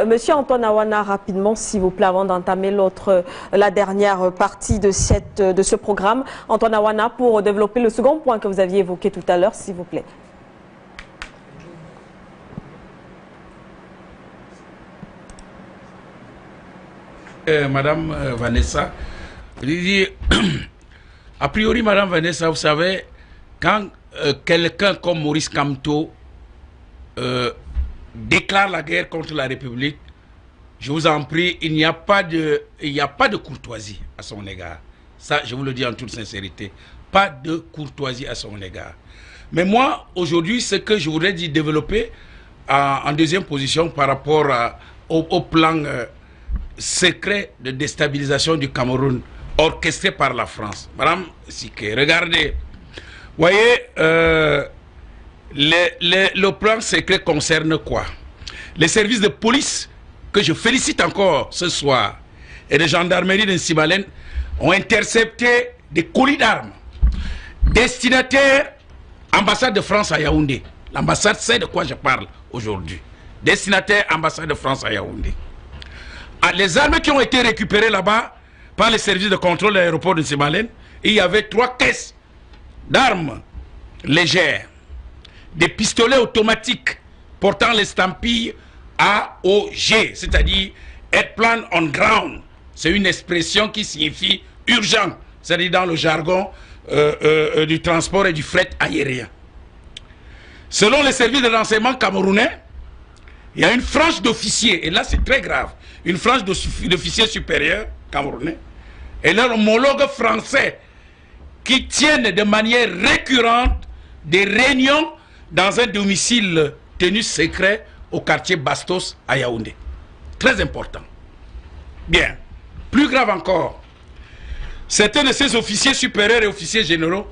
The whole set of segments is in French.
Monsieur Antoine Awana, rapidement, s'il vous plaît, avant d'entamer la dernière partie de ce programme. Antoine Awana, pour développer le second point que vous aviez évoqué tout à l'heure, s'il vous plaît. Madame Vanessa, je dis, a priori, Madame Vanessa, vous savez, quand quelqu'un comme Maurice Kamto déclare la guerre contre la République, je vous en prie, il n'y a pas de courtoisie à son égard. Ça, je vous le dis en toute sincérité. Pas de courtoisie à son égard. Mais moi, aujourd'hui, ce que je voudrais dire, développer en deuxième position par rapport au plan secret de déstabilisation du Cameroun orchestré par la France. Madame Siké, regardez. Vous voyez, le plan secret concerne quoi? Les services de police, que je félicite encore ce soir, et de gendarmerie de Nsibalène, ont intercepté des colis d'armes destinataires ambassade de France à Yaoundé. L'ambassade sait de quoi je parle aujourd'hui. Destinataire ambassade de France à Yaoundé. Les armes qui ont été récupérées là-bas par les services de contrôle de l'aéroport de Nsibalène, il y avait 3 caisses d'armes légères, des pistolets automatiques portant l'estampille AOG, c'est-à-dire Airplane on Ground. C'est une expression qui signifie urgent, c'est-à-dire dans le jargon du transport et du fret aérien. Selon les services de renseignement camerounais, il y a une frange d'officiers, et là c'est très grave, une frange d'officiers supérieurs camerounais, et leur homologue français qui tiennent de manière récurrente des réunions dans un domicile tenu secret au quartier Bastos à Yaoundé. Très important. Bien. Plus grave encore, certains de ces officiers supérieurs et officiers généraux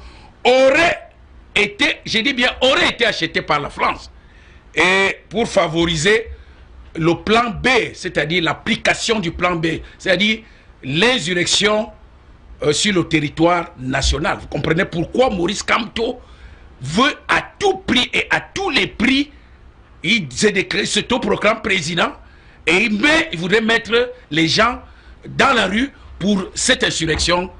auraient été, je dis bien, auraient été achetés par la France. Et pour favoriser le plan B, c'est-à-dire l'application du plan B, c'est-à-dire l'insurrection sur le territoire national. Vous comprenez pourquoi Maurice Kamto veut à tout prix et à tous les prix, il s'autoproclame président et il voudrait mettre les gens dans la rue pour cette insurrection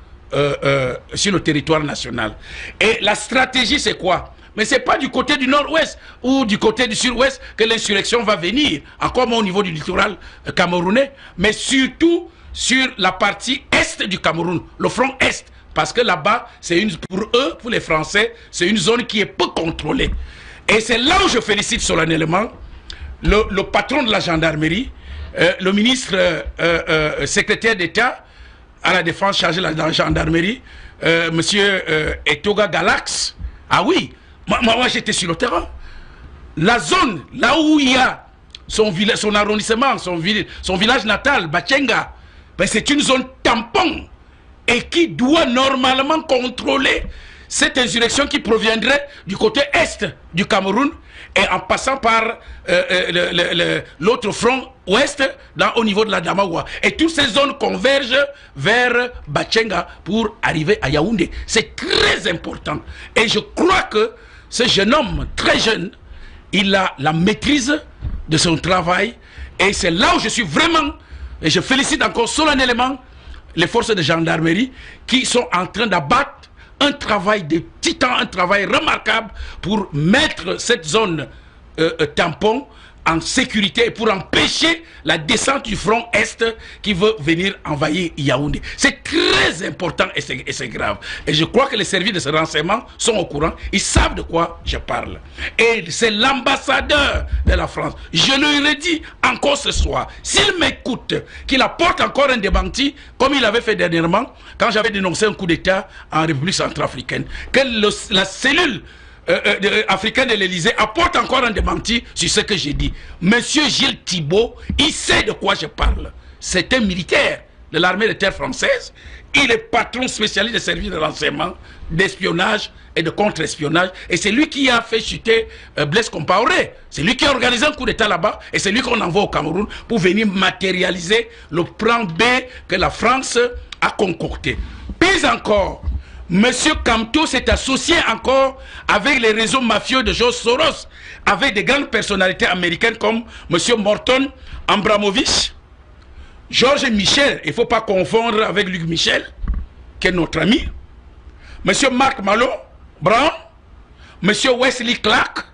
sur le territoire national. Et la stratégie, c'est quoi? Mais ce n'est pas du côté du nord-ouest ou du côté du sud-ouest que l'insurrection va venir, encore moins au niveau du littoral camerounais, mais surtout sur la partie est du Cameroun, le front est. Parce que là-bas, pour eux, pour les Français, c'est une zone qui est peu contrôlée. Et c'est là où je félicite solennellement le patron de la gendarmerie, le ministre secrétaire d'État à la défense chargé de la gendarmerie, monsieur Etoga Galax. Ah oui, moi j'étais sur le terrain. La zone, là où il y a son arrondissement, son village natal, Bachenga, ben c'est une zone tampon et qui doit normalement contrôler cette insurrection qui proviendrait du côté est du Cameroun et en passant par l'autre front ouest au niveau de la Damawa. Et toutes ces zones convergent vers Bachenga pour arriver à Yaoundé. C'est très important. Et je crois que ce jeune homme, très jeune, il a la maîtrise de son travail. Et c'est là où je suis vraiment, et je félicite encore solennellement les forces de gendarmerie qui sont en train d'abattre un travail de titan, un travail remarquable pour mettre cette zone tampon en sécurité et pour empêcher la descente du front Est qui veut venir envahir Yaoundé. C'est très important et c'est grave. Et je crois que les services de ce renseignement sont au courant. Ils savent de quoi je parle. Et c'est l'ambassadeur de la France. Je le redis encore ce soir. S'il m'écoute, qu'il apporte encore un démenti, comme il avait fait dernièrement, quand j'avais dénoncé un coup d'État en République centrafricaine, que la cellule africaine de l'Élysée apporte encore un démenti sur ce que j'ai dit. Monsieur Gilles Thibault, il sait de quoi je parle. C'est un militaire de l'armée de terre française. Il est patron spécialiste des services de renseignement, d'espionnage et de contre-espionnage. Et c'est lui qui a fait chuter Blaise Compaoré. C'est lui qui a organisé un coup d'État là-bas. Et c'est lui qu'on envoie au Cameroun pour venir matérialiser le plan B que la France a concocté. Puis encore, Monsieur Kamto s'est associé encore avec les réseaux mafieux de George Soros, avec des grandes personnalités américaines comme Monsieur Morton Abramovich, George Michel, il ne faut pas confondre avec Luc Michel, qui est notre ami, Monsieur Mark Malo Brown, Monsieur Wesley Clark,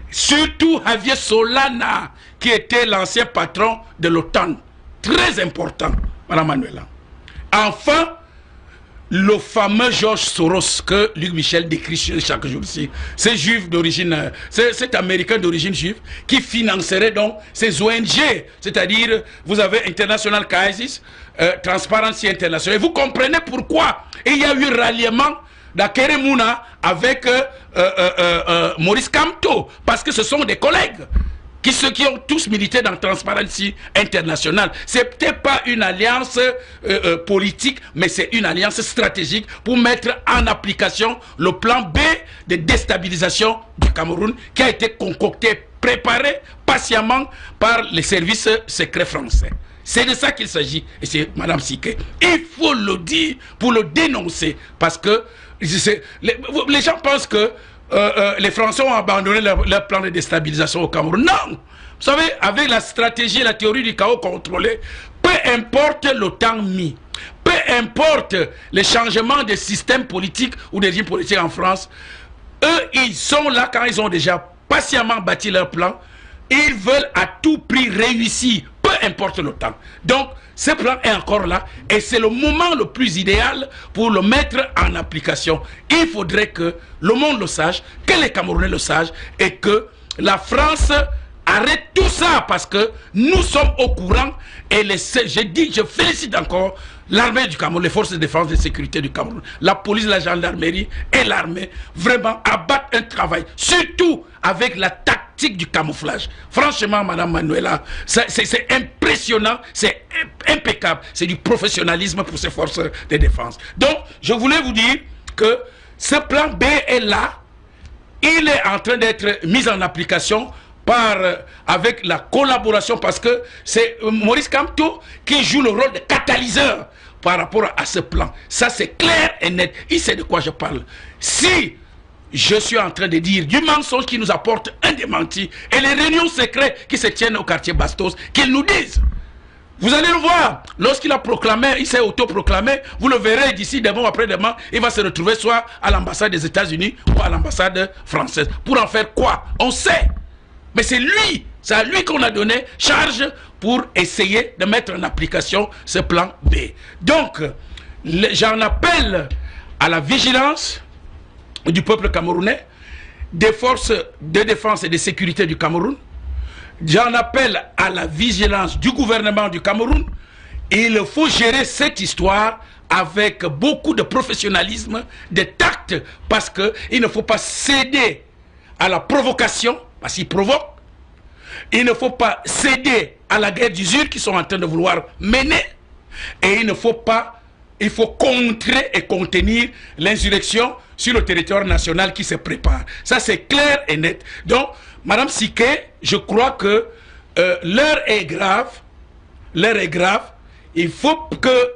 surtout Javier Solana, qui était l'ancien patron de l'OTAN. Très important, Madame Manuela. Enfin, le fameux George Soros que Luc Michel décrit chaque jour ici, c'est juif d'origine, c'est américain d'origine juive qui financerait donc ces ONG, c'est-à-dire vous avez International Crisis, Transparency International. Et vous comprenez pourquoi il y a eu ralliement d'Akeremuna avec Maurice Kamto, parce que ce sont des collègues qui ont tous milité dans Transparency International. C'est peut-être pas une alliance politique, mais c'est une alliance stratégique pour mettre en application le plan B de déstabilisation du Cameroun qui a été concocté, préparé patiemment par les services secrets français. C'est de ça qu'il s'agit. Et c'est Madame Siké. Il faut le dire pour le dénoncer, parce que les gens pensent que les Français ont abandonné leur plan de déstabilisation au Cameroun. Non! Vous savez, avec la stratégie et la théorie du chaos contrôlé, peu importe le temps mis, peu importe les changements de système politique ou de régime politique en France, eux, ils sont là quand ils ont déjà patiemment bâti leur plan. Ils veulent à tout prix réussir, peu importe le temps. Donc, ce plan est encore là et c'est le moment le plus idéal pour le mettre en application. Il faudrait que le monde le sache, que les Camerounais le sachent et que la France arrête tout ça, parce que nous sommes au courant et je félicite encore l'armée du Cameroun, les forces de défense et de sécurité du Cameroun, la police, la gendarmerie et l'armée, vraiment abattent un travail, surtout avec la tactique du camouflage. Franchement, Madame Manuela, c'est impressionnant, c'est impeccable, c'est du professionnalisme pour ces forces de défense. Donc, je voulais vous dire que ce plan B est là, il est en train d'être mis en application avec la collaboration, parce que c'est Maurice Kamto qui joue le rôle de catalyseur par rapport à ce plan. Ça, c'est clair et net. Il sait de quoi je parle. Si je suis en train de dire du mensonge qui nous apporte un démenti, et les réunions secrètes qui se tiennent au quartier Bastos, qu'ils nous disent. Vous allez le voir, lorsqu'il a proclamé, il s'est autoproclamé, vous le verrez d'ici demain ou après-demain, il va se retrouver soit à l'ambassade des États-Unis ou à l'ambassade française. Pour en faire quoi? On sait. Mais c'est à lui qu'on a donné charge pour essayer de mettre en application ce plan B. Donc, j'en appelle à la vigilance du peuple camerounais, des forces de défense et de sécurité du Cameroun. J'en appelle à la vigilance du gouvernement du Cameroun. Il faut gérer cette histoire avec beaucoup de professionnalisme, de tact, parce qu'il ne faut pas céder à la provocation, parce qu'il provoque. Il ne faut pas céder à la guerre d'usure qu'ils sont en train de vouloir mener. Et il faut contrer et contenir l'insurrection sur le territoire national qui se prépare. Ça, c'est clair et net. Donc, Madame Siké, je crois que l'heure est grave. L'heure est grave. Il faut que,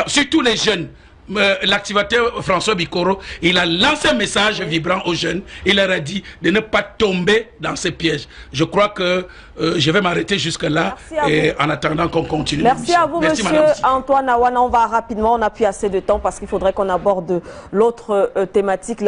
surtout les jeunes, l'activateur François Bikoro, il a lancé un message vibrant aux jeunes. Il leur a dit de ne pas tomber dans ces pièges. Je crois que je vais m'arrêter jusque-là et en attendant qu'on continue. Merci à vous, Monsieur Antoine Awana. On va rapidement, on n'a plus assez de temps parce qu'il faudrait qu'on aborde l'autre thématique.